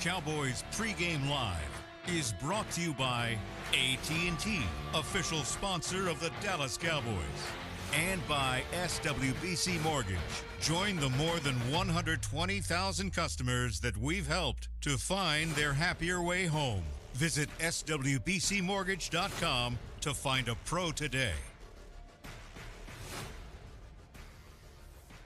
Cowboys Pregame Live is brought to you by AT&T, official sponsor of the Dallas Cowboys, and by SWBC Mortgage. Join the more than 120,000 customers that we've helped to find their happier way home. Visit swbcmortgage.com to find a pro today.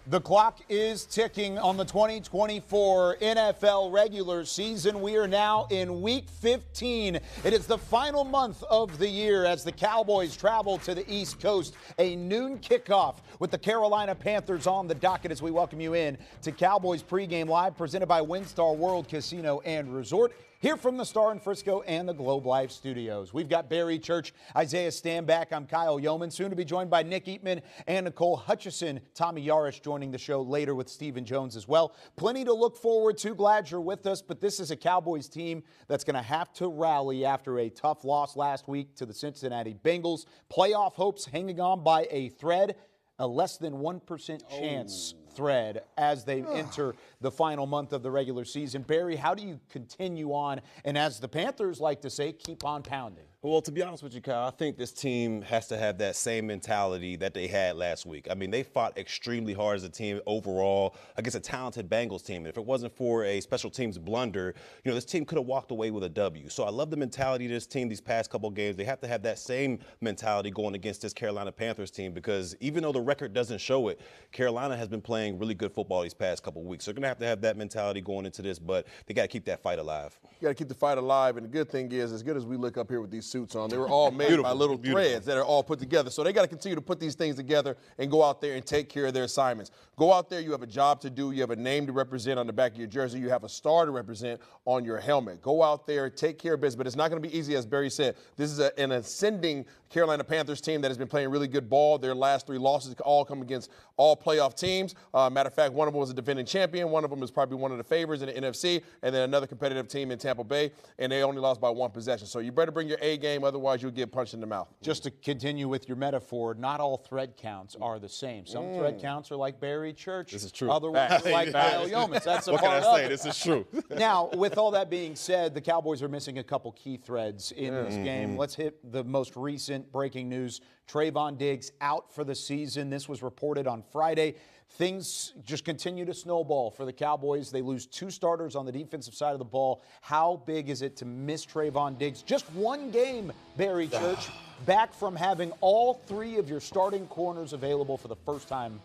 The clock is ticking on the 2024 NFL regular season. We are now in week 15. It is the final month of the year as the Cowboys travel to the East Coast. A noon kickoff with the Carolina Panthers on the docket as we welcome you in to Cowboys Pregame Live, presented by WinStar World Casino and Resort. Here from the Star in Frisco and the Globe Life Studios. We've got Barry Church, Isaiah Stanback. I'm Kyle Yeoman, soon to be joined by Nick Eatman and Nicole Hutchison. Tommy Yarish joining the show later with Stephen Jones as well. Plenty to look forward to. Glad you're with us, but this is a Cowboys team that's going to have to rally after a tough loss last week to the Cincinnati Bengals. Playoff hopes hanging on by a thread. A less than 1% chance thread as they enter the final month of the regular season. Barry, how do you continue on and, as the Panthers like to say, keep on pounding? Well, to be honest with you, Kyle, I think this team has to have that same mentality that they had last week. I mean, they fought extremely hard as a team overall against a talented Bengals team. And if it wasn't for a special teams blunder, this team could have walked away with a W. So I love the mentality of this team these past couple of games. They have to have that same mentality going against this Carolina Panthers team, because even though the record doesn't show it, Carolina has been playing really good football these past couple of weeks. So they're going to have that mentality going into this, but they got to keep that fight alive. You got to keep the fight alive. And the good thing is, as good as we look up here with these suits on, they were all made by little threads that are all put together. So they got to continue to put these things together and go out there and take care of their assignments. Go out there. You have a job to do. You have a name to represent on the back of your jersey. You have a star to represent on your helmet. Go out there, take care of business. But it's not going to be easy, as Barry said. This is an ascending Carolina Panthers team that has been playing really good ball. Their last 3 losses all come against all playoff teams. Matter of fact, one of them was a defending champion. One of them is probably one of the favorites in the NFC. And then another competitive team in Tampa Bay. And they only lost by 1 possession. So you better bring your A game. Otherwise, you'll get punched in the mouth. Just to continue with your metaphor, not all thread counts are the same. Some thread counts are like Barry Church. This is true. Other ones are like Kyle Yeoman. That's a what can part I say? of it. This is true. Now, with all that being said, the Cowboys are missing a couple key threads in this game. Let's hit the most recent breaking news. Trayvon Diggs out for the season. This was reported on Friday. Things just continue to snowball for the Cowboys. They lose 2 starters on the defensive side of the ball. How big is it to miss Trayvon Diggs? Just 1 game, Barry Church, back from having all 3 of your starting corners available for the first time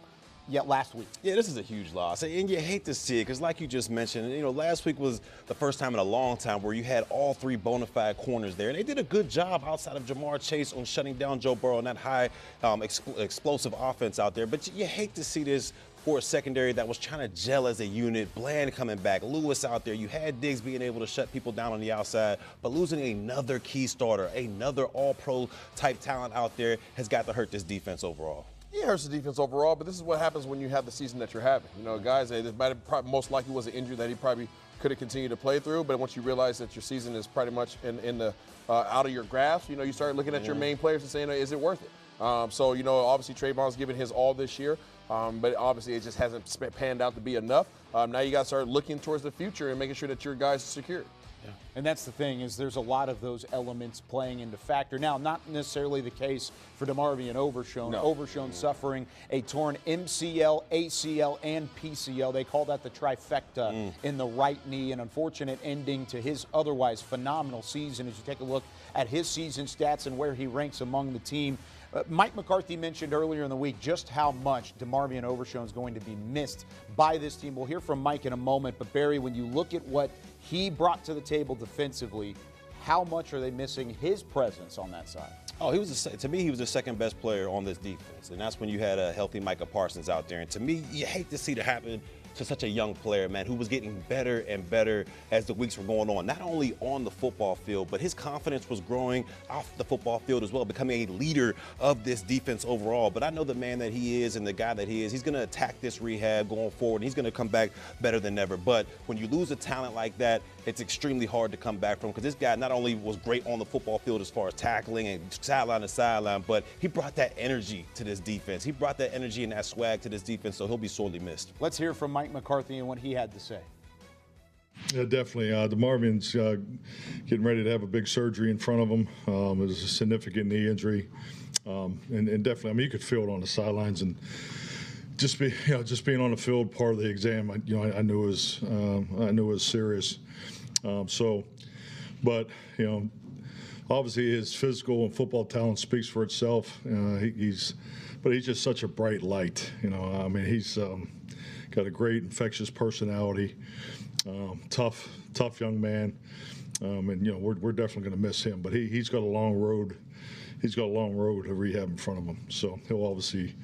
yet last week. Yeah, this is a huge loss, and you hate to see it because, like you just mentioned, last week was the first time in a long time where you had all 3 bona fide corners there, and they did a good job outside of Jamar Chase on shutting down Joe Burrow and that high explosive offense out there. But you hate to see this for a secondary that was trying to gel as a unit. Bland coming back, Lewis out there. You had Diggs being able to shut people down on the outside, but losing another key starter, another all-pro type talent out there has got to hurt this defense overall. Yeah, it hurts the defense overall, but this is what happens when you have the season that you're having. Guys, this might have probably most likely was an injury that he probably could have continued to play through, but once you realize that your season is pretty much in the out of your grasp, you start looking at your main players and saying, is it worth it? So, obviously Trayvon's given his all this year, but obviously it just hasn't panned out to be enough. Now you got to start looking towards the future and making sure that your guys are secured. Yeah. And that's the thing, is there's a lot of those elements playing into factor. Now, not necessarily the case for DeMarvion Overshown. No. Overshown suffering a torn MCL, ACL, and PCL. They call that the trifecta in the right knee. An unfortunate ending to his otherwise phenomenal season as you take a look at his season stats and where he ranks among the team. Mike McCarthy mentioned earlier in the week just how much DeMarvion Overshown is going to be missed by this team. We'll hear from Mike in a moment. But, Barry, when you look at what he brought to the table defensively, how much are they missing his presence on that side? Oh, to me, he was the second best player on this defense. And that's when you had a healthy Micah Parsons out there. And to me, you hate to see that happen to such a young player, man, who was getting better and better as the weeks were going on. Not only on the football field, but his confidence was growing off the football field as well, becoming a leader of this defense overall. But I know the man that he is and the guy that he is, he's going to attack this rehab going forward, and he's going to come back better than ever. But when you lose a talent like that, it's extremely hard to come back from, because this guy not only was great on the football field as far as tackling and sideline to sideline, but he brought that energy to this defense. He brought that energy and that swag to this defense, so he'll be sorely missed. Let's hear from Mike McCarthy and what he had to say. Yeah, definitely. DeMarvin's getting ready to have a big surgery in front of him. It was a significant knee injury, and definitely, I mean, you could feel it on the sidelines, and just being on the field, part of the exam, I knew it was serious. But obviously his physical and football talent speaks for itself. He's just such a bright light. I mean, he's got a great infectious personality. Tough young man, and we're definitely going to miss him. But he's got a long road. He's got a long road of rehab in front of him. So he'll obviously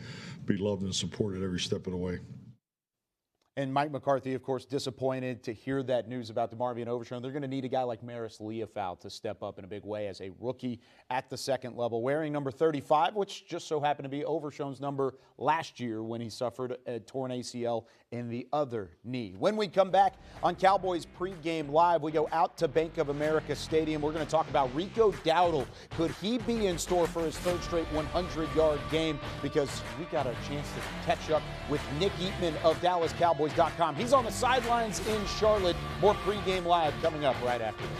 be loved and supported every step of the way. And Mike McCarthy, of course, disappointed to hear that news about DeMarvion Overshown. They're going to need a guy like Marist Liufau to step up in a big way as a rookie at the second level, wearing number 35, which just so happened to be Overshown's number last year when he suffered a torn ACL in the other knee. When we come back on Cowboys Pregame Live, we go out to Bank of America Stadium. We're going to talk about Rico Dowdle. Could he be in store for his third straight 100-yard game? Because we got a chance to catch up with Nick Eatman of DallasCowboys.com. He's on the sidelines in Charlotte. More Pregame Live coming up right after this.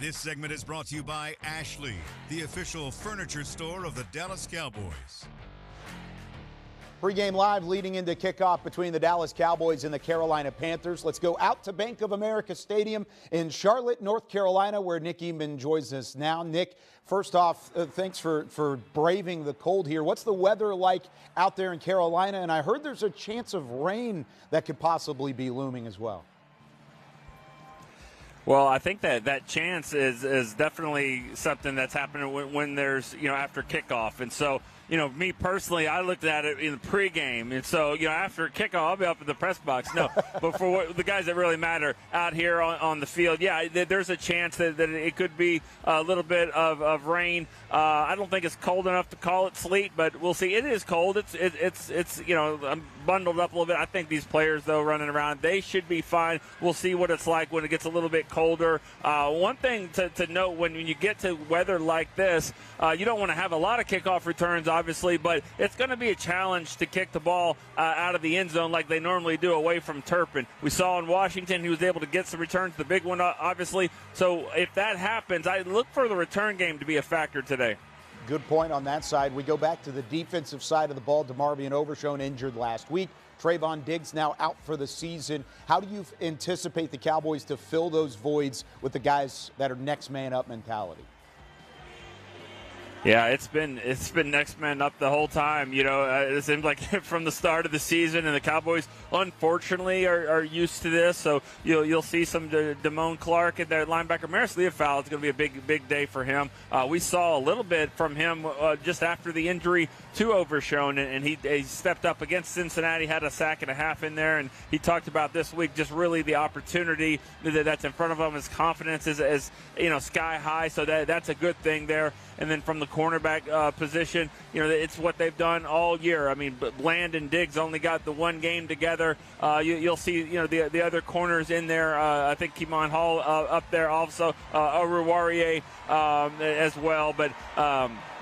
This segment is brought to you by Ashley, the official furniture store of the Dallas Cowboys. Pregame Live leading into kickoff between the Dallas Cowboys and the Carolina Panthers. Let's go out to Bank of America Stadium in Charlotte, North Carolina, where Nick Eatman joins us now. Nick, first off, thanks for braving the cold here. What's the weather like out there in Carolina? And I heard there's a chance of rain that could possibly be looming as well. Well, I think that chance is definitely something that's happening when there's, after kickoff. And so, me personally, I looked at it in the pregame. And so, after kickoff, I'll be up in the press box. No, but for the guys that really matter out here on the field, yeah, there's a chance that it could be a little bit of rain. I don't think it's cold enough to call it sleet, but we'll see. It is cold. It's I'm bundled up a little bit. I think these players, though, running around, they should be fine. We'll see what it's like when it gets a little bit colder. One thing to note when you get to weather like this, you don't want to have a lot of kickoff returns, obviously, but it's going to be a challenge to kick the ball out of the end zone like they normally do away from Turpin. We saw in Washington he was able to get some returns, the big one, obviously. So if that happens, I look for the return game to be a factor today. Good point on that side. We go back to the defensive side of the ball. DeMarvion Overshown injured last week. Trayvon Diggs now out for the season. How do you anticipate the Cowboys to fill those voids with the guys that are next man up mentality? Yeah, it's been next man up the whole time. It seems like from the start of the season, and the Cowboys, unfortunately, are used to this. So you'll see some Damone Clark at their linebacker. Marist Liufau, it's going to be a big day for him. We saw a little bit from him just after the injury to Overshone, and he stepped up against Cincinnati, had a sack and a half in there, and he talked about this week just really the opportunity that's in front of him. His confidence is sky high, so that's a good thing there. And then from the cornerback position, it's what they've done all year. I mean, Bland and Diggs only got the one game together. You'll see, the other corners in there. I think Keemon Hall up there also, Oruwariye as well. But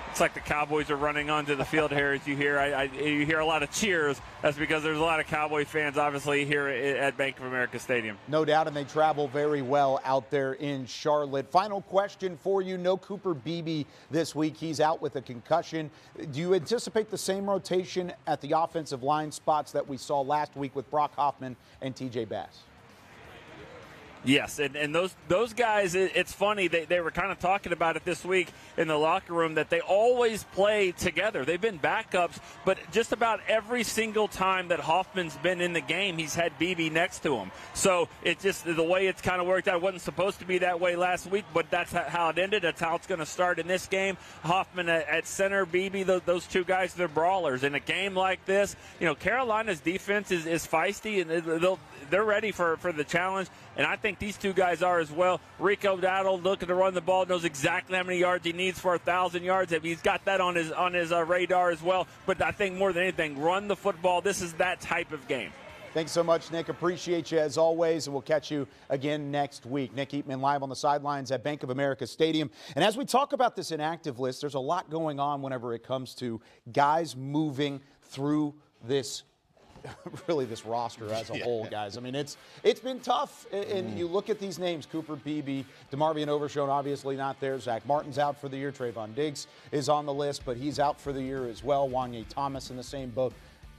it's like the Cowboys are running onto the field here. As you hear a lot of cheers. That's because there's a lot of Cowboy fans, obviously, here at Bank of America Stadium. No doubt, and they travel very well out there in Charlotte. Final question for you. No Cooper Beebe this week. He's out with a concussion. Do you anticipate the same rotation at the offensive line spots that we saw last week with Brock Hoffman and TJ Bass? Yes, and those guys, it's funny, they were kind of talking about it this week in the locker room that they always play together. They've been backups, but just about every single time that Hoffman's been in the game, he's had Beebe next to him. So it's just the way it's kind of worked out. It wasn't supposed to be that way last week, but that's how it ended. That's how it's going to start in this game. Hoffman at center, Beebe, those two guys, they're brawlers. In a game like this, Carolina's defense is feisty, and they're ready for the challenge. And I think these two guys are as well. Rico Dowdle looking to run the ball, knows exactly how many yards he needs for 1,000 yards. He's got that on his radar as well. But I think more than anything, run the football. This is that type of game. Thanks so much, Nick. Appreciate you as always, and we'll catch you again next week. Nick Eatman live on the sidelines at Bank of America Stadium. And as we talk about this inactive list, there's a lot going on whenever it comes to guys moving through this roster as a whole, guys. I mean, it's been tough, and you look at these names: Cooper Beebe, DeMarvion Overshone, obviously not there. Zach Martin's out for the year. Trayvon Diggs is on the list, but he's out for the year as well. Wanye Thomas in the same boat.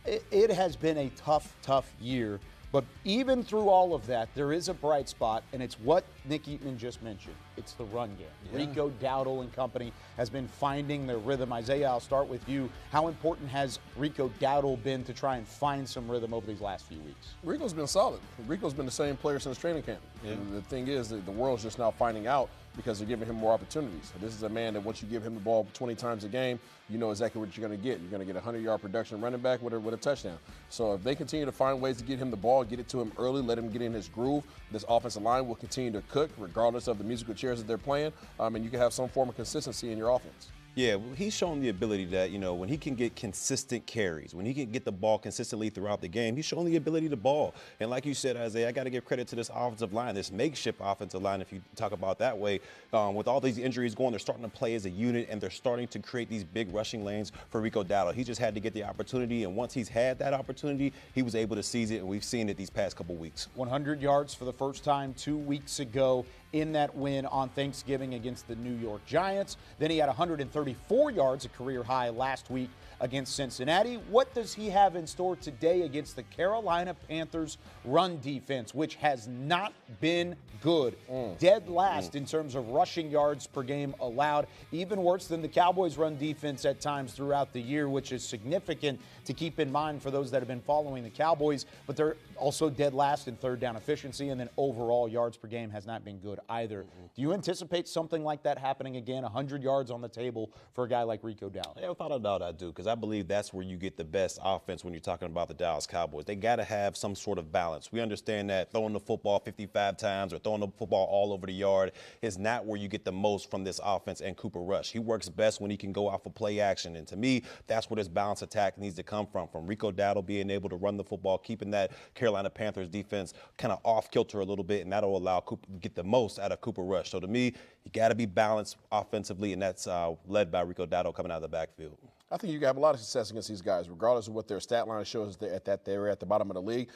It has been a tough year. But even through all of that, there is a bright spot, and it's what Nick Eatman just mentioned. It's the run game. Yeah. Rico Dowdle and company has been finding their rhythm. Isaiah, I'll start with you. How important has Rico Dowdle been to try and find some rhythm over these last few weeks? Rico's been solid. Rico's been the same player since training camp. Yeah. The thing is that the world's just now finding out because they're giving him more opportunities. This is a man that once you give him the ball 20 times a game, you know exactly what you're going to get. You're going to get a 100-yard production running back with a touchdown. So if they continue to find ways to get him the ball, get it to him early, let him get in his groove, this offensive line will continue to cook regardless of the musical chairs that they're playing, and you can have some form of consistency in your offense. Yeah, well, he's shown the ability that, when he can get consistent carries, when he can get the ball consistently throughout the game, he's shown the ability to ball. And like you said, Isaiah, I got to give credit to this offensive line, this makeshift offensive line, if you talk about that way. With all these injuries going, they're starting to play as a unit, and they're starting to create these big rushing lanes for Rico Dowdle. He just had to get the opportunity, and once he's had that opportunity, he was able to seize it, and we've seen it these past couple weeks. 100 yards for the first time 2 weeks ago in that win on Thanksgiving against the New York Giants. Then he had 134 yards, a career high last week against Cincinnati. What does he have in store today against the Carolina Panthers run defense, which has not been good? Dead last in terms of rushing yards per game allowed, even worse than the Cowboys run defense at times throughout the year, which is significant to keep in mind for those that have been following the Cowboys. But they're also dead last in third down efficiency, and then overall yards per game has not been good either. Do you anticipate something like that happening again, 100 yards on the table for a guy like Rico Dowdle? Yeah, without a doubt I do, because I believe that's where you get the best offense when you're talking about the Dallas Cowboys. They got to have some sort of balance. We understand that throwing the football 55 times or throwing the football all over the yard is not where you get the most from this offense and Cooper Rush. He works best when he can go off of play action, and to me, that's where this balanced attack needs to come from Rico Dowdle being able to run the football, keeping that Carolina Panthers defense kind of off kilter a little bit, and that'll allow Cooper to get the most out of Cooper Rush. So to me, you got to be balanced offensively, and that's led by Rico Dowdle coming out of the backfield. I think you can have a lot of success against these guys, regardless of what their stat line shows that they're at the bottom of the league.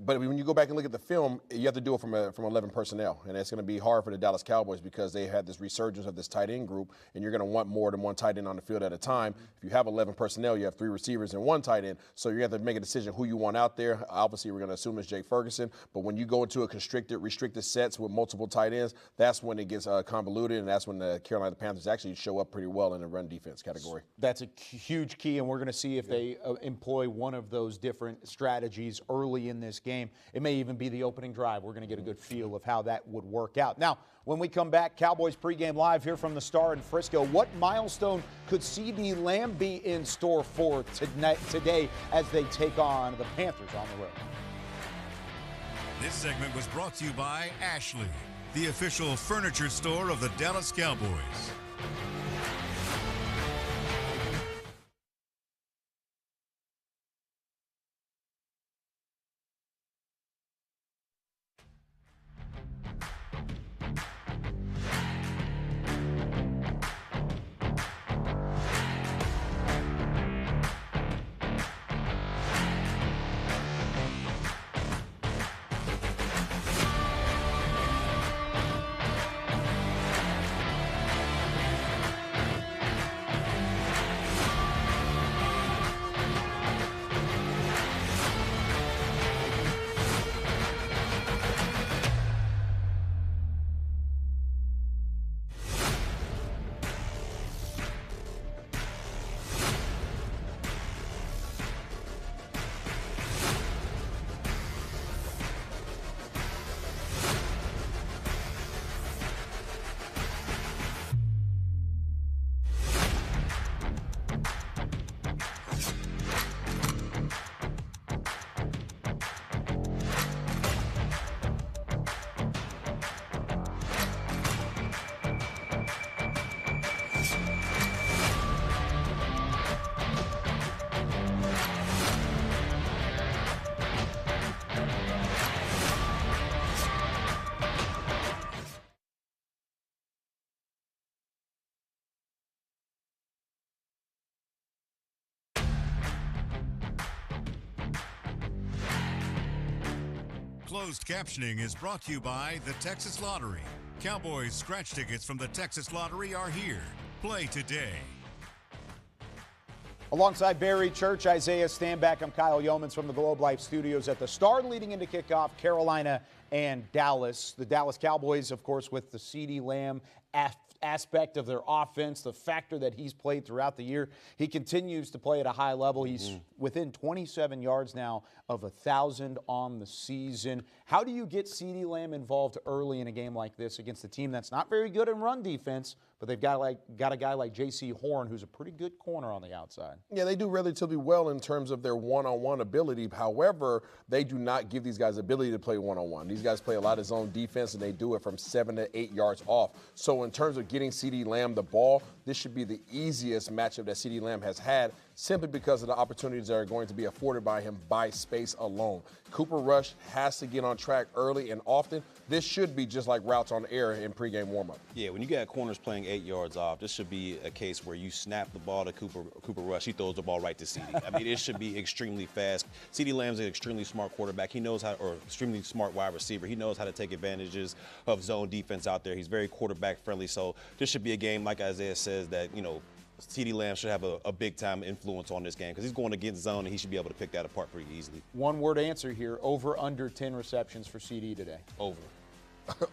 But when you go back and look at the film, you have to do it from 11 personnel, and it's going to be hard for the Dallas Cowboys because they had this resurgence of this tight end group, and you're going to want more than one tight end on the field at a time. If you have 11 personnel, you have 3 receivers and 1 tight end, so you have to make a decision who you want out there. Obviously, we're going to assume it's Jake Ferguson, but when you go into a restricted sets with multiple tight ends, that's when it gets convoluted, and that's when the Carolina Panthers actually show up pretty well in the run defense category. That's a huge key, and we're going to see if they employ one of those different strategies early in this game. It may even be the opening drive. We're going to get a good feel of how that would work out. Now, when we come back, Cowboys pregame live here from the Star in Frisco. What milestone could CD Lamb be in store for today as they take on the Panthers on the road? This segment was brought to you by Ashley, the official furniture store of the Dallas Cowboys. Closed captioning is brought to you by the Texas Lottery. Cowboys scratch tickets from the Texas Lottery are here. Play today. Alongside Barry Church, Isaiah Stanback, I'm Kyle Yeomans from the Globe Life Studios at the Star, leading into kickoff, Carolina and Dallas. The Dallas Cowboys, of course, with the CD Lamb aspect of their offense, the factor that he's played throughout the year. He continues to play at a high level. He's within 27 yards now of 1,000 on the season. How do you get CD Lamb involved early in a game like this against a team that's not very good in run defense, but they've got a guy like J.C. Horn, who's a pretty good corner on the outside? Yeah, they do relatively well in terms of their one-on-one ability. However, they do not give these guys the ability to play one-on-one. These guys play a lot of zone defense, and they do it from 7 to 8 yards off. So in terms of getting CD Lamb the ball, this should be the easiest matchup that CD Lamb has had, simply because of the opportunities that are going to be afforded by him by space alone. Cooper Rush has to get on track early and often. This should be just like routes on air in pregame warmup. Yeah, when you got corners playing 8 yards off, this should be a case where you snap the ball to Cooper Rush. He throws the ball right to CD. I mean, it should be extremely fast. CD Lamb's an extremely smart quarterback. He knows how, or extremely smart wide receiver. He knows how to take advantages of zone defense out there. He's very quarterback friendly. So this should be a game, like Isaiah says, that, you know, CD Lamb should have a big-time influence on this game because he's going against zone, and he should be able to pick that apart pretty easily. One-word answer here, over under 10 receptions for CD today. Over.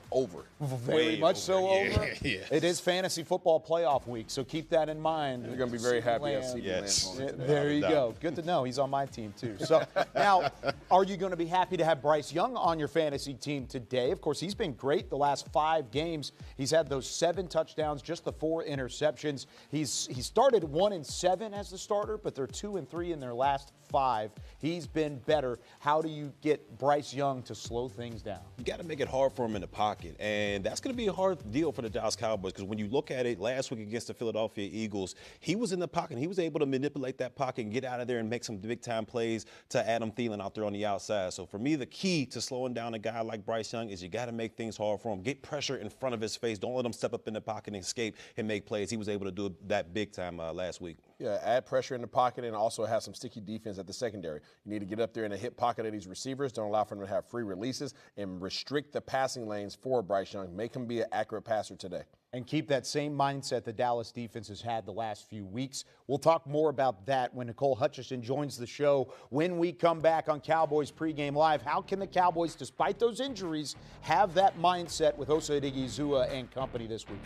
Over. Very much so over. Yes. It is fantasy football playoff week, so keep that in mind. You're going to be very happy to see Yes. There you go. Good to know. He's on my team, too. So now, are you going to be happy to have Bryce Young on your fantasy team today? Of course, he's been great the last 5 games. He's had those 7 touchdowns, just the 4 interceptions. He started 1-7 as the starter, but they're 2-3 in their last 5. He's been better. How do you get Bryce Young to slow things down? You got to make it hard for him in the pocket, and that's going to be a hard deal for the Dallas Cowboys because when you look at it last week against the Philadelphia Eagles, he was in the pocket. He was able to manipulate that pocket and get out of there and make some big-time plays to Adam Thielen out there on the outside. So for me, the key to slowing down a guy like Bryce Young is you got to make things hard for him. Get pressure in front of his face. Don't let him step up in the pocket and escape and make plays. He was able to do that big time last week. Yeah, add pressure in the pocket and also have some sticky defense at the secondary. You need to get up there in the hip pocket of these receivers. Don't allow for them to have free releases and restrict the passing lanes for Bryce Young. Make him be an accurate passer today. And keep that same mindset the Dallas defense has had the last few weeks. We'll talk more about that when Nicole Hutchison joins the show. When we come back on Cowboys Pregame Live, how can the Cowboys, despite those injuries, have that mindset with Osa Odighizuwa and company this week?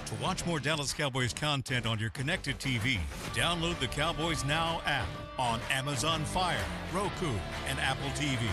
To watch more Dallas Cowboys content on your connected TV, download the Cowboys Now app on Amazon Fire, Roku, and Apple TV.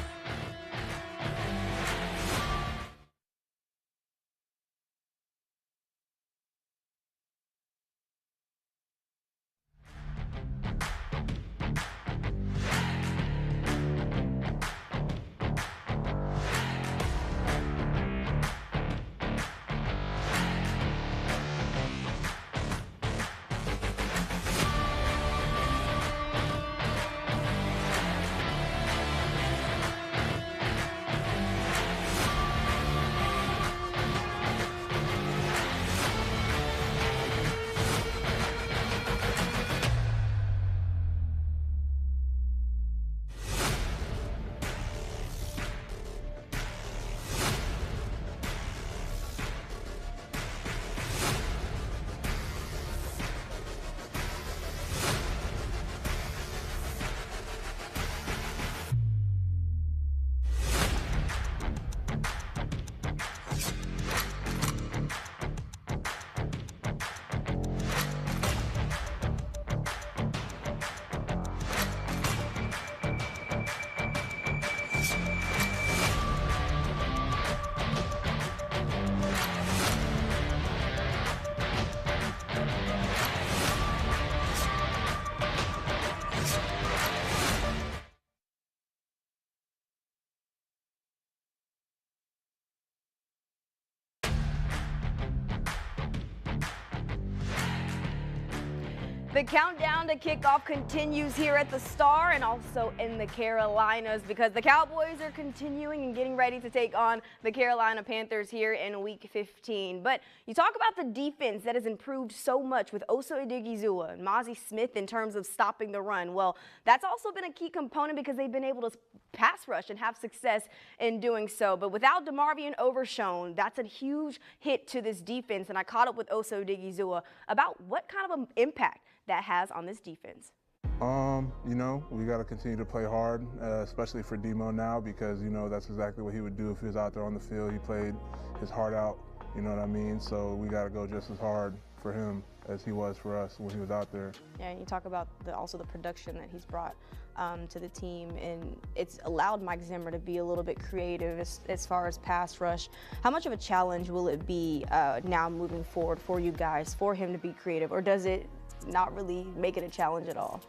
The countdown to kickoff continues here at the Star and also in the Carolinas because the Cowboys are continuing and getting ready to take on the Carolina Panthers here in Week 15. But you talk about the defense that has improved so much with Osa Odighizuwa and Mazi Smith in terms of stopping the run. Well, that's also been a key component because they've been able to pass rush and have success in doing so. But without DeMarvion Overshown, that's a huge hit to this defense. And I caught up with Osa Odighizuwa about what kind of an impact that has on this defense. You know, we got to continue to play hard, especially for Demo now because, you know, that's exactly what he would do if he was out there on the field. He played his heart out, you know what I mean? So we got to go just as hard for him as he was for us when he was out there. Yeah, and you talk about also the production that he's brought to the team, and it's allowed Mike Zimmer to be a little bit creative as far as pass rush. How much of a challenge will it be now moving forward for you guys, for him to be creative, or does it not really make it a challenge at all?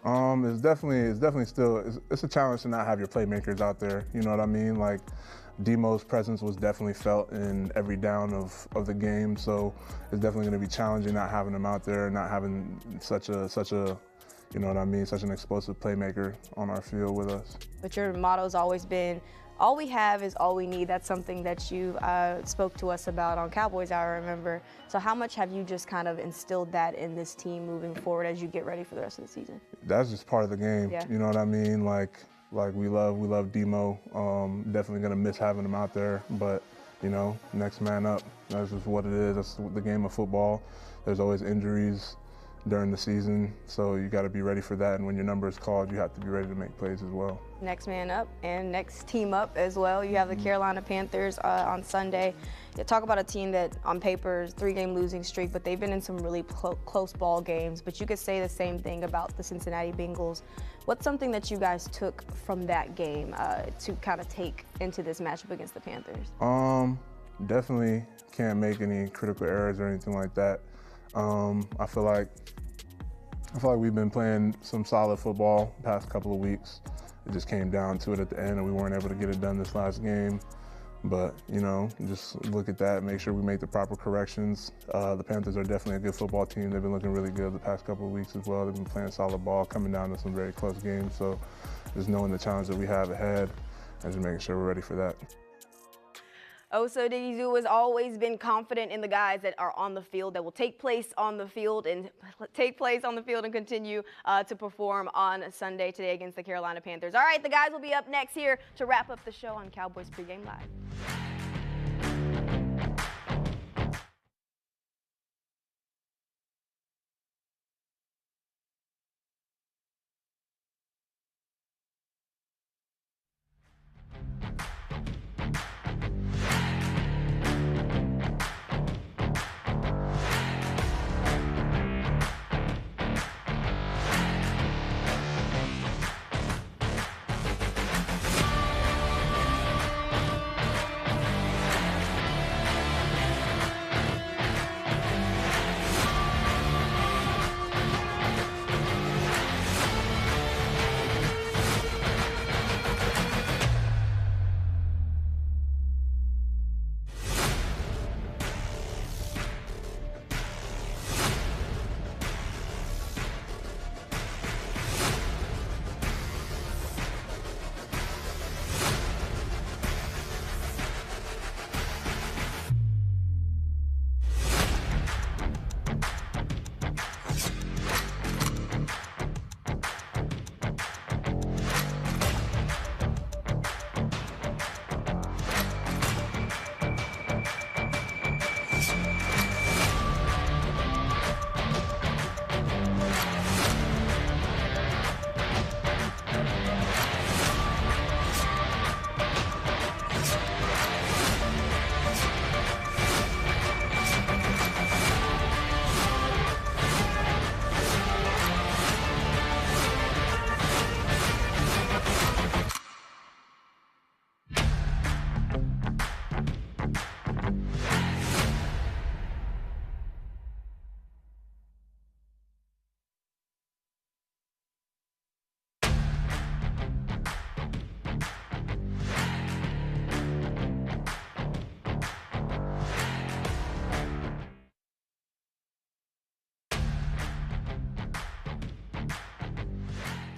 It's definitely still it's a challenge to not have your playmakers out there. You know what I mean? Like Demo's presence was definitely felt in every down of the game, so it's definitely going to be challenging not having him out there, not having such a you know what I mean, such an explosive playmaker on our field with us. But your motto's always been, all we have is all we need. That's something that you spoke to us about on Cowboys Hour, I remember. So how much have you just kind of instilled that in this team moving forward as you get ready for the rest of the season? That's just part of the game. Yeah. You know what I mean? Like we love Demo. Definitely gonna miss having him out there, but you know, next man up. That's just what it is. That's the game of football. There's always injuries during the season, so you got to be ready for that, and when your number is called, you have to be ready to make plays as well. Next man up and next team up as well. You have the Carolina Panthers on Sunday. You talk about a team that on paper is 3-game losing streak, but they've been in some really close ball games, but you could say the same thing about the Cincinnati Bengals. What's something that you guys took from that game to kind of take into this matchup against the Panthers? Definitely can't make any critical errors or anything like that. I feel like we've been playing some solid football the past couple of weeks. It just came down to it at the end, and we weren't able to get it done this last game. But, you know, just look at that, make sure we make the proper corrections. The Panthers are definitely a good football team. They've been looking really good the past couple of weeks as well. They've been playing solid ball, coming down to some very close games. So just knowing the challenge that we have ahead and just making sure we're ready for that. Osa Odighizuwa has always been confident in the guys that are on the field, that will take place on the field and continue to perform on Sunday today against the Carolina Panthers. All right, the guys will be up next here to wrap up the show on Cowboys Pregame Live.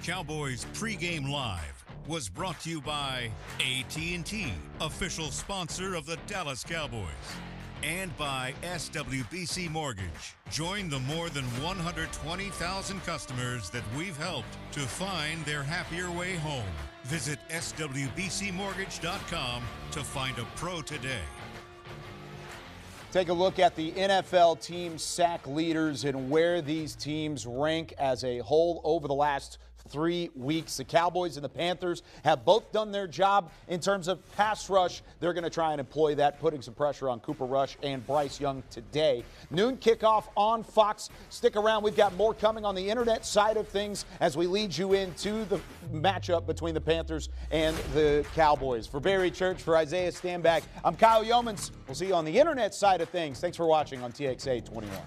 Cowboys Pregame Live was brought to you by AT&T, official sponsor of the Dallas Cowboys, and by SWBC Mortgage. Join the more than 120,000 customers that we've helped to find their happier way home. Visit swbcmortgage.com to find a pro today. Take a look at the NFL team sack leaders and where these teams rank as a whole over the last 3 weeks. The Cowboys and the Panthers have both done their job in terms of pass rush. They're going to try and employ that, putting some pressure on Cooper Rush and Bryce Young today. Noon kickoff on Fox. Stick around. We've got more coming on the internet side of things as we lead you into the matchup between the Panthers and the Cowboys. For Barry Church, for Isaiah Stanback, I'm Kyle Yeomans. We'll see you on the internet side of things. Thanks for watching on TXA 21.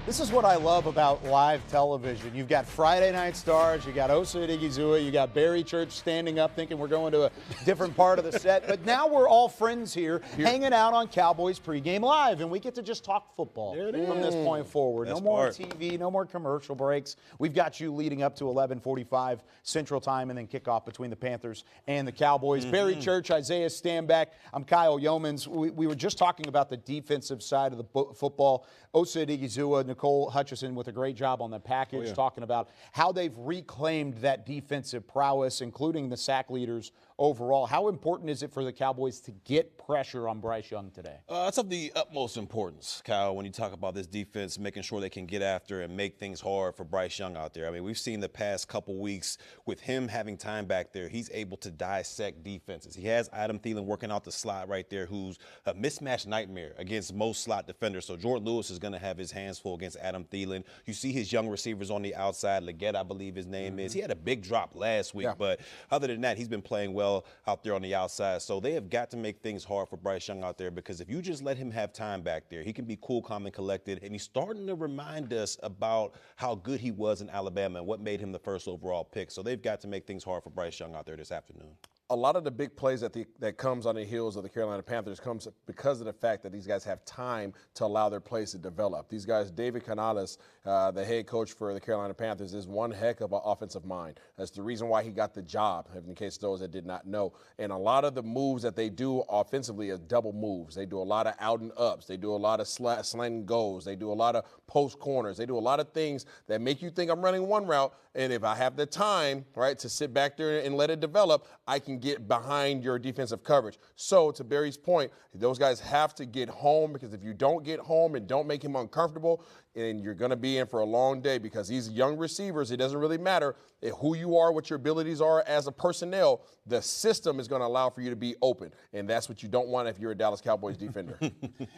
This is what I love about live television. You've got Friday Night Stars, you got Osa Odighizuwa, you got Barry Church standing up thinking we're going to a different part of the set. But now we're all friends here hanging out on Cowboys Pregame Live, and we get to just talk football from this point forward. No more TV, no more commercial breaks. We've got you leading up to 11:45 Central Time and then kickoff between the Panthers and the Cowboys. Barry Church, Isaiah Stanback, I'm Kyle Yeomans. We were just talking about the defensive side of the football. Osa Odighizuwa, Nicole Hutchison with a great job on the package, talking about how they've reclaimed that defensive prowess, including the sack leaders overall. How important is it for the Cowboys to get pressure on Bryce Young today? It's of the utmost importance, Kyle, when you talk about this defense, making sure they can get after and make things hard for Bryce Young out there. I mean, we've seen the past couple weeks with him having time back there, he's able to dissect defenses. He has Adam Thielen working out the slot right there, who's a mismatch nightmare against most slot defenders. So Jordan Lewis is going to have his hands full against Adam Thielen. You see his young receivers on the outside. Leggett, I believe his name is. He had a big drop last week, but other than that, he's been playing well. well out there on the outside. So they have got to make things hard for Bryce Young out there, because if you just let him have time back there, he can be cool, calm, and collected. And he's starting to remind us about how good he was in Alabama and what made him the first overall pick. So they've got to make things hard for Bryce Young out there this afternoon. A lot of the big plays that comes on the heels of the Carolina Panthers comes because of the fact that these guys have time to allow their plays to develop. These guys, David Canales, the head coach for the Carolina Panthers, is one heck of an offensive mind. That's the reason why he got the job, in case those that did not know. And a lot of the moves that they do offensively are double moves. They do a lot of out and ups. They do a lot of slanting goals. They do a lot of post corners. They do a lot of things that make you think I'm running one route, and if I have the time, right, to sit back there and let it develop, I can get behind your defensive coverage. So to Barry's point, those guys have to get home, because if you don't get home and don't make him uncomfortable, and you're going to be in for a long day, because these young receivers, it doesn't really matter who you are, what your abilities are as a personnel, the system is going to allow for you to be open. And that's what you don't want if you're a Dallas Cowboys defender.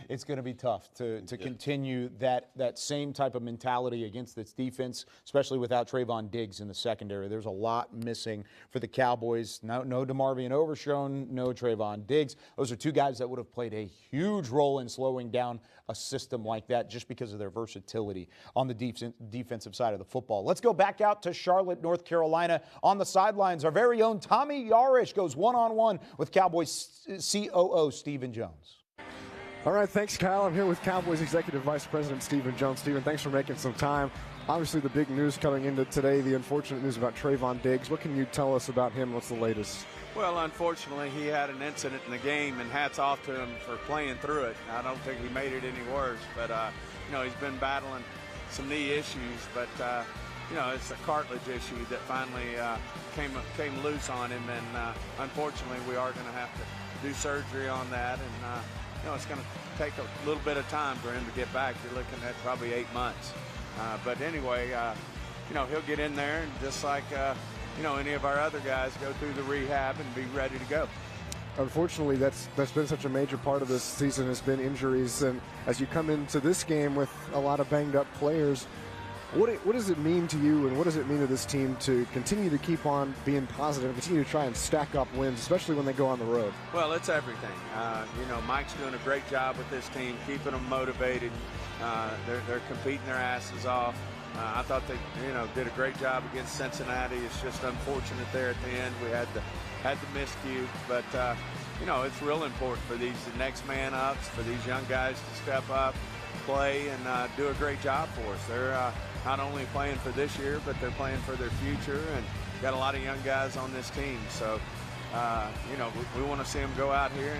It's going to be tough to continue that same type of mentality against this defense, especially without Trayvon Diggs in the secondary. There's a lot missing for the Cowboys. No DeMarvion Overshown, no Trayvon Diggs. Those are two guys that would have played a huge role in slowing down a system like that, just because of their versatility on the defensive side of the football. Let's go back out to Charlotte, North Carolina. On the sidelines, our very own Tommy Yarish goes one-on-one with Cowboys COO Stephen Jones. All right, thanks, Kyle. I'm here with Cowboys Executive Vice President Stephen Jones. Stephen, thanks for making some time. Obviously, the big news coming into today, the unfortunate news about Trayvon Diggs. What can you tell us about him? What's the latest? Well, unfortunately, he had an incident in the game, and hats off to him for playing through it. I don't think he made it any worse, but, he's been battling some knee issues, but, it's a cartilage issue that finally came loose on him, and unfortunately, we are going to have to do surgery on that, and, it's going to take a little bit of time for him to get back. You're looking at probably 8 months. But anyway, he'll get in there, and just like, any of our other guys, go through the rehab and be ready to go. Unfortunately, that's been such a major part of this season, has been injuries. And as you come into this game with a lot of banged up players, what does it mean to you, and what does it mean to this team to continue to keep on being positive and continue to try and stack up wins, especially when they go on the road? Well, it's everything. Mike's doing a great job with this team, keeping them motivated. They're competing their asses off. I thought they, did a great job against Cincinnati. It's just unfortunate there at the end. We had the miscue, but it's real important for these next man ups, for these young guys to step up, play, and do a great job for us. They're not only playing for this year, but they're playing for their future, and got a lot of young guys on this team. So, we want to see them go out here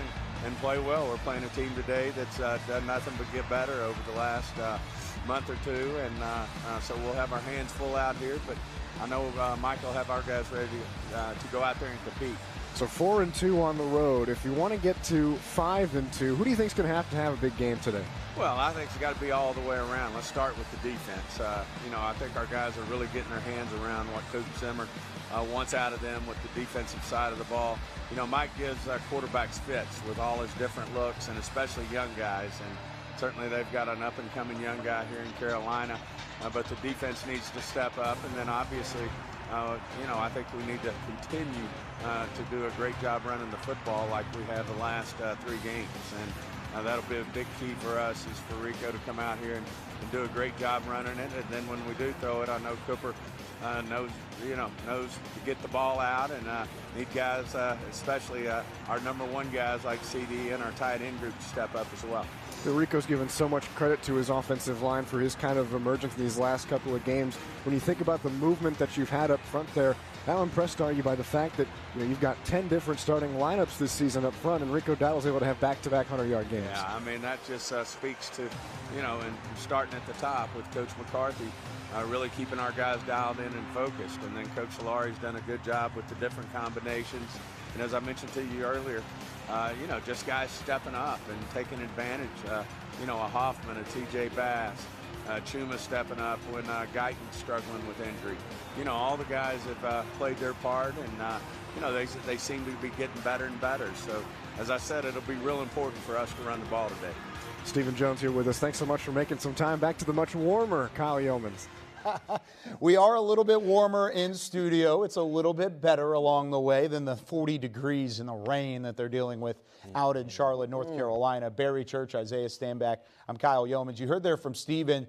and play well. We're playing a team today that's done nothing but get better over the last month or two, and so we'll have our hands full out here, but I know Mike will have our guys ready to go out there and compete. So 4-2 on the road. If you want to get to 5-2, who do you think is going to have a big game today? Well, I think it's got to be all the way around. Let's start with the defense. I think our guys are really getting their hands around what Coach Zimmer wants out of them with the defensive side of the ball. Mike gives quarterbacks fits with all his different looks, and especially young guys. And certainly they've got an up-and-coming young guy here in Carolina, but the defense needs to step up. And then obviously, I think we need to continue to do a great job running the football like we have the last 3 games. And that'll be a big key for us, is for Rico to come out here and do a great job running it. And then when we do throw it, I know Cooper knows to get the ball out, and need guys, especially our number 1 guys like CD and our tight end group, to step up as well. Rico's given so much credit to his offensive line for his kind of emergence in these last couple of games. When you think about the movement that you've had up front there, how impressed are you by the fact that you've got 10 different starting lineups this season up front, and Rico Dowdle's able to have back-to-back 100-yard games? Yeah, I mean, that just speaks to, and starting at the top with Coach McCarthy, really keeping our guys dialed in and focused. And then Coach Solari's done a good job with the different combinations. And as I mentioned to you earlier, just guys stepping up and taking advantage. A Hoffman, a T.J. Bass, Chuma stepping up when Guyton's struggling with injury. All the guys have played their part, and, they seem to be getting better and better. So, as I said, it'll be real important for us to run the ball today. Stephen Jones here with us. Thanks so much for making some time. Back to the much warmer Kyle Yeomans. We are a little bit warmer in studio. It's a little bit better along the way than the 40 degrees and the rain that they're dealing with out in Charlotte, North Carolina. Barry Church, Isaiah Stanback. I'm Kyle Yeomans. You heard there from Steven.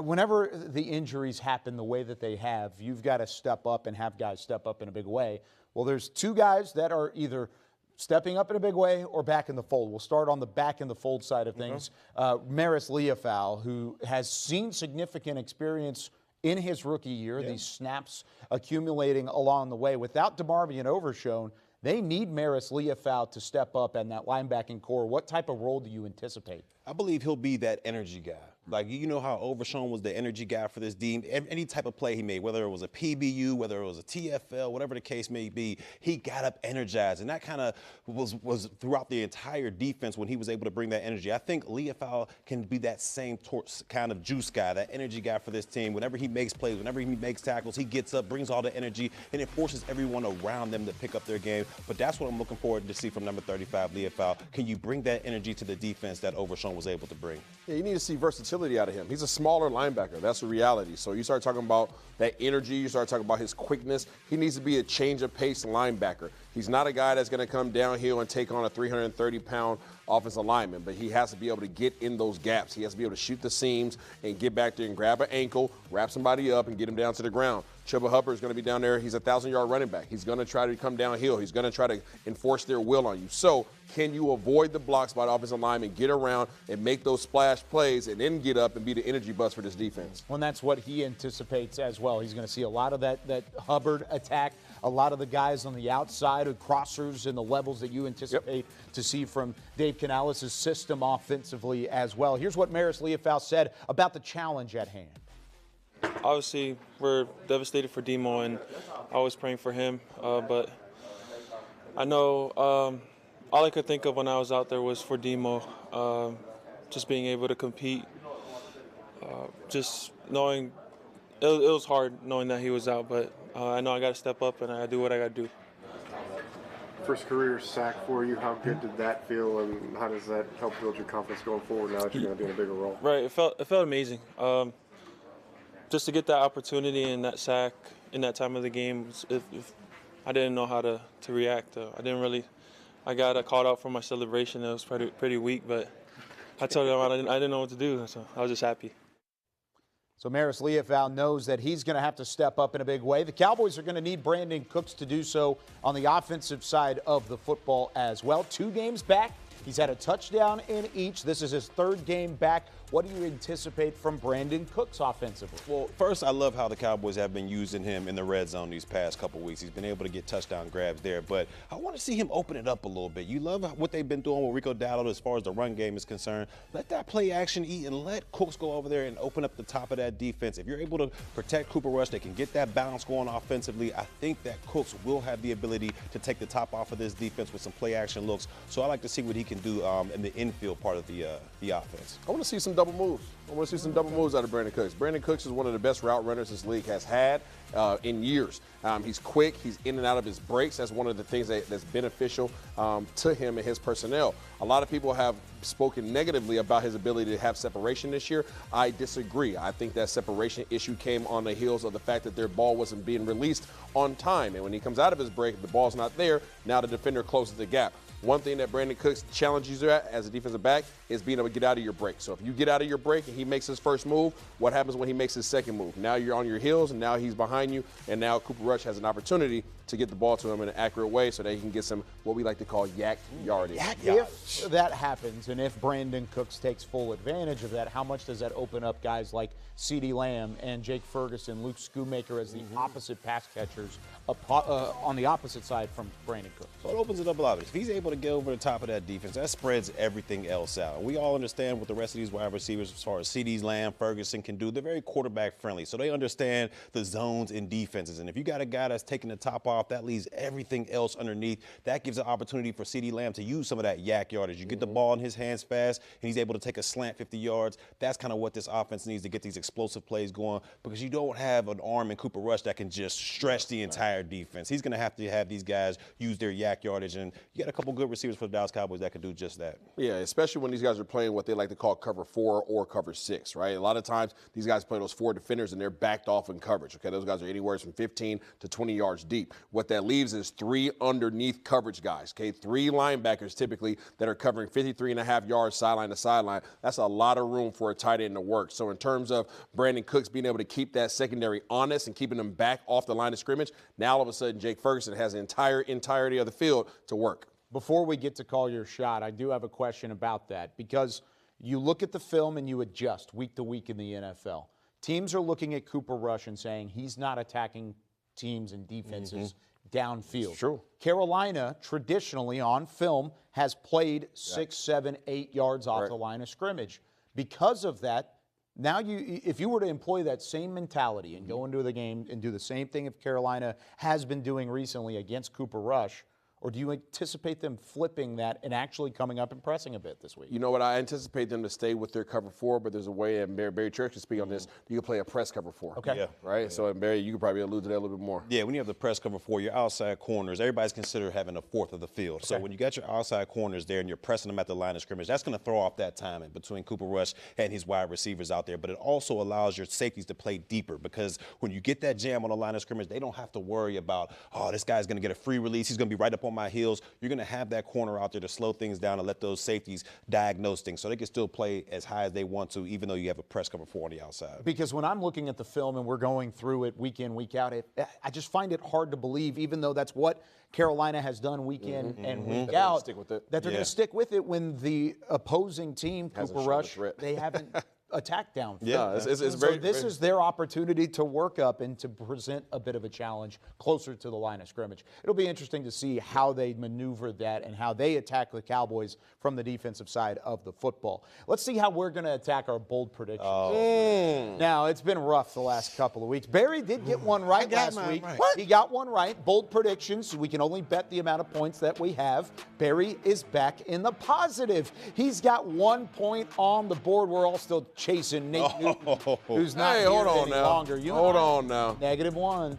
Whenever the injuries happen the way that they have, you've got to step up and have guys step up in a big way. Well, there's two guys that are either stepping up in a big way or back in the fold. We'll start on the back in the fold side of things. Marist Liufau, who has seen significant experience in his rookie year, these snaps accumulating along the way. Without DeMarvion Overshown, they need Marist Liufau to step up in that linebacking core. What type of role do you anticipate? I believe he'll be that energy guy. Like, you know how Overshown was the energy guy for this team? Any type of play he made, whether it was a PBU, whether it was a TFL, whatever the case may be, he got up energized. And that kind of was throughout the entire defense when he was able to bring that energy. I think Liufau can be that same kind of juice guy, that energy guy for this team. Whenever he makes plays, whenever he makes tackles, he gets up, brings all the energy, and it forces everyone around them to pick up their game. But that's what I'm looking forward to see from number 35, Liufau. Can you bring that energy to the defense that Overshown was able to bring? Yeah, you need to see versatility out of him. He's a smaller linebacker. That's the reality. So you start talking about that energy. You start talking about his quickness. He needs to be a change of pace linebacker. He's not a guy that's going to come downhill and take on a 330-pound offensive lineman, but he has to be able to get in those gaps. He has to be able to shoot the seams and get back there and grab an ankle, wrap somebody up, and get him down to the ground. Chuba Hubbard is going to be down there. He's a 1,000-yard running back. He's going to try to come downhill. He's going to try to enforce their will on you. So can you avoid the blocks by the offensive lineman, get around and make those splash plays, and then get up and be the energy bus for this defense? Well, that's what he anticipates as well. He's going to see a lot of that Hubbard attack, a lot of the guys on the outside of crossers and the levels that you anticipate to see from Dave Canales' system offensively as well. Here's what Marist Liufau said about the challenge at hand. Obviously, we're devastated for Demo, and I was praying for him. But I know all I could think of when I was out there was for Demo, just being able to compete. Just knowing it was hard knowing that he was out, but I know I got to step up and I do what I got to do. First career sack for you. How good did that feel, and how does that help build your confidence going forward now that you're going to be in a bigger role? Right. It felt amazing. Just to get that opportunity and that sack in that time of the game, if I didn't know how to react. I got called out for my celebration. It was pretty weak, but I told them I didn't know what to do, so I was just happy. So Marist Liufau knows that he's going to have to step up in a big way. The Cowboys are going to need Brandon Cooks to do so on the offensive side of the football as well. 2 games back. He's had a touchdown in each. This is his 3rd game back. What do you anticipate from Brandon Cooks offensively? Well, first, I love how the Cowboys have been using him in the red zone these past couple weeks. He's been able to get touchdown grabs there, but I want to see him open it up a little bit. You love what they've been doing with Rico Dowdle as far as the run game is concerned. Let that play action eat and let Cooks go over there and open up the top of that defense. If you're able to protect Cooper Rush, they can get that balance going offensively. I think that Cooks will have the ability to take the top off of this defense with some play action looks. So I like to see what he can do in the infield part of the offense. I want to see some double moves. I want to see some double moves out of Brandon Cooks. Brandon Cooks is one of the best route runners this league has had in years. He's quick. He's in and out of his breaks. That's one of the things that's beneficial to him and his personnel. A lot of people have spoken negatively about his ability to have separation this year. I disagree. I think that separation issue came on the heels of the fact that their ball wasn't being released on time. And when he comes out of his break, if the ball's not there, now the defender closes the gap. One thing that Brandon Cooks challenges you at as a defensive back is being able to get out of your break. So if you get out of your break and he makes his first move, what happens when he makes his second move? Now you're on your heels, and now he's behind you, and now Cooper Rush has an opportunity to get the ball to him in an accurate way so that he can get some what we like to call yak yardage. If that happens, and if Brandon Cooks takes full advantage of that, how much does that open up guys like CeeDee Lamb and Jake Ferguson, Luke Schoonmaker as the opposite pass catchers on the opposite side from Brandon Cooks? So it opens it up a lot. If he's able to get over the top of that defense, that spreads everything else out. And we all understand what the rest of these wide receivers, as far as CeeDee Lamb, Ferguson, can do. They're very quarterback friendly, so they understand the zones and defenses. And if you got a guy that's taking the top off, that leaves everything else underneath. That gives an opportunity for CeeDee Lamb to use some of that yak yardage. You get the ball in his hands fast, and he's able to take a slant 50 yards. That's kind of what this offense needs to get these explosive plays going, because you don't have an arm in Cooper Rush that can just stretch the entire defense. He's going to have these guys use their yak yardage, and you got a couple good receivers for the Dallas Cowboys that can do just that. Yeah, especially when these guys are playing what they like to call cover 4 or cover 6, right? A lot of times these guys play those 4 defenders and they're backed off in coverage, okay? Those guys are anywhere from 15 to 20 yards deep. What that leaves is 3 underneath coverage guys, okay? 3 linebackers typically that are covering 53.5 yards sideline to sideline. That's a lot of room for a tight end to work. So in terms of Brandon Cooks being able to keep that secondary honest and keeping them back off the line of scrimmage, now all of a sudden Jake Ferguson has the entirety of the field to work. Before we get to call your shot, I do have a question about that because you look at the film and you adjust week to week in the NFL. Teams are looking at Cooper Rush and saying he's not attacking teams and defenses downfield. True. Carolina, traditionally on film, has played 6, 7, 8 yards off the line of scrimmage. Because of that, now if you were to employ that same mentality and go into the game and do the same thing if Carolina has been doing recently against Cooper Rush, or do you anticipate them flipping that and actually coming up and pressing a bit this week? You know what? I anticipate them to stay with their cover 4, but there's a way, and Barry Church can speak on this, you can play a press cover 4. Okay. Yeah. Right? So, Barry, you could probably allude to that a little bit more. Yeah, when you have the press cover 4, your outside corners, everybody's considered having a fourth of the field. So when you got your outside corners there and you're pressing them at the line of scrimmage, that's going to throw off that timing between Cooper Rush and his wide receivers out there. But it also allows your safeties to play deeper because when you get that jam on the line of scrimmage, they don't have to worry about, oh, this guy's going to get a free release. He's going to be right up on my heels. You're going to have that corner out there to slow things down and let those safeties diagnose things so they can still play as high as they want to, even though you have a press cover 4 on the outside. Because when I'm looking at the film and we're going through it week in, week out, I just find it hard to believe, even though that's what Carolina has done week in and week out, that they're going to stick with it when the opposing team, Cooper Rush, they haven't attack downfield. Yeah, this is their opportunity to work up and to present a bit of a challenge closer to the line of scrimmage. It'll be interesting to see how they maneuver that and how they attack the Cowboys from the defensive side of the football. Let's see how we're going to attack our bold predictions. Now, it's been rough the last couple of weeks. Barry did get one right last week. He got one right. Bold predictions. We can only bet the amount of points that we have. Barry is back in the positive. He's got 1 point on the board. We're all still chasing Nate Newton, who's not here any longer. Hold on now. -1.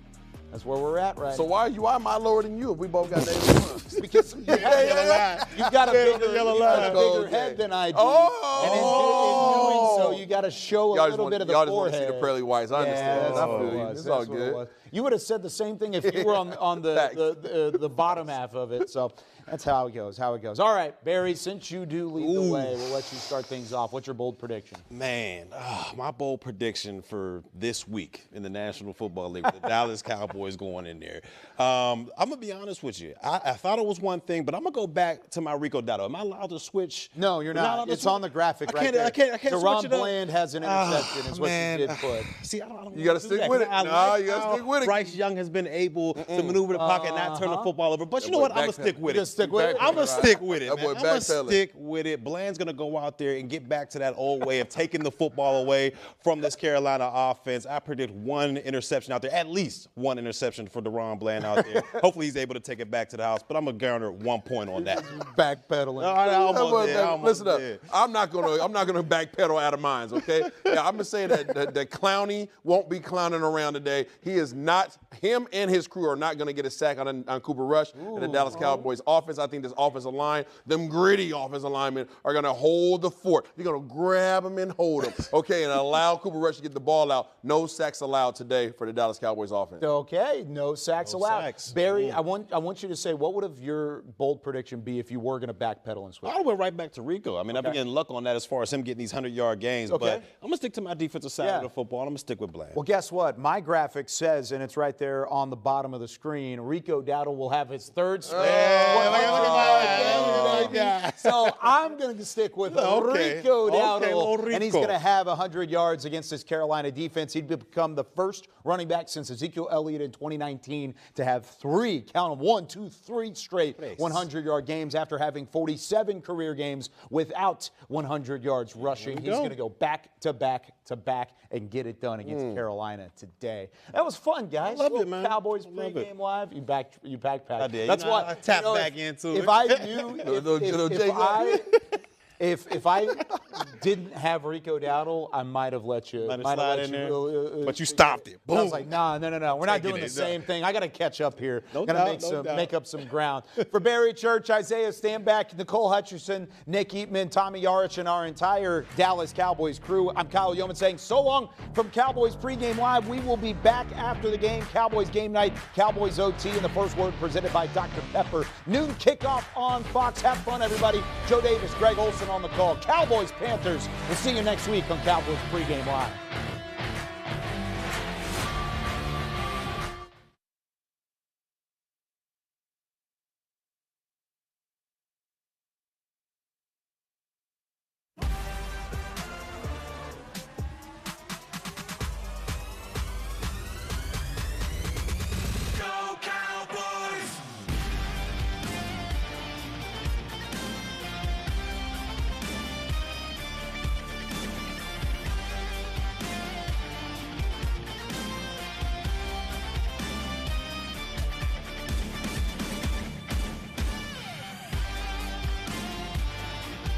That's where we're at right now. So why am I lower than you if we both got -1? Because you've got a bigger head than I do. And in doing so, you got to show a little bit of the forehead. Y'all just want to see the pearly whites. I understand. I feel you. It's all good. You would have said the same thing if you were on the bottom half of it. So that's how it goes. All right, Barry, since you do lead the way, we'll let you start things off. What's your bold prediction? Man, my bold prediction for this week in the National Football League, the Dallas Cowboys going in there. I'm going to be honest with you. I thought it was one thing, but I'm going to go back to my Rico Dowdle. Am I allowed to switch? No, you're not. It's on the graphic right there. I can't Deron switch it up. Bland has an interception is what you did put. See, I don't you got to stick with it. No, you got to stick with it. Bryce Young has been able to maneuver the pocket and not turn the football over. But you know what? I'm going to stick with it. I'm going to stick with it. I'm going to stick with it. Bland's going to go out there and get back to that old way of taking the football away from this Carolina offense. I predict 1 interception out there, at least 1 interception for Deron Bland out there. Hopefully he's able to take it back to the house, but I'm going to garner 1 point on that. Backpedaling. Listen up. I'm not gonna backpedal out of minds, okay? Yeah, I'm gonna say that Clowney won't be clowning around today. He is not. Him and his crew are not gonna get a sack on Cooper Rush and the Dallas Cowboys offense. I think this offensive line, them gritty offensive linemen, are gonna hold the fort. You're gonna grab them and hold them, okay, and allow Cooper Rush to get the ball out. No sacks allowed today for the Dallas Cowboys offense. Okay, no sacks allowed. Barry, I want you to say, what would have your bold prediction be if you were going to backpedal and switch? I went right back to Rico. I mean, I've been getting luck on that as far as him getting these 100-yard gains, but I'm going to stick to my defensive side of the football, and I'm going to stick with Bland. Well, guess what? My graphic says, and it's right there on the bottom of the screen, Rico Dowdle will have his third straight. So I'm going to stick with Rico Dowdle, and he's going to have 100 yards against this Carolina defense. He'd become the first running back since Ezekiel Elliott in 2019 to have 3 straight 100-yard games after having 47 career games without 100 yards rushing. He's going to go back to back to back and get it done against Carolina today. That was fun, guys. I love it, man. Cowboys pregame live. You backpacked. I did. That's what I tapped back into it. If I knew, if I didn't have Rico Dowdle, I might have let you. Let it slide in there. But you stopped it. I was Boom. like, no. We're not doing the same thing. I got to catch up here. Make up some ground. For Barry Church, Isaiah Stanback, Nicole Hutcherson, Nick Eatman, Tommy Yarich, and our entire Dallas Cowboys crew, I'm Kyle Yeoman saying so long from Cowboys Pregame Live. We will be back after the game. Cowboys Game Night, Cowboys OT, and the first word presented by Dr. Pepper. Noon kickoff on Fox. Have fun, everybody. Joe Davis, Greg Olson on the call. Cowboys, Panthers. We'll see you next week on Cowboys Pregame Live.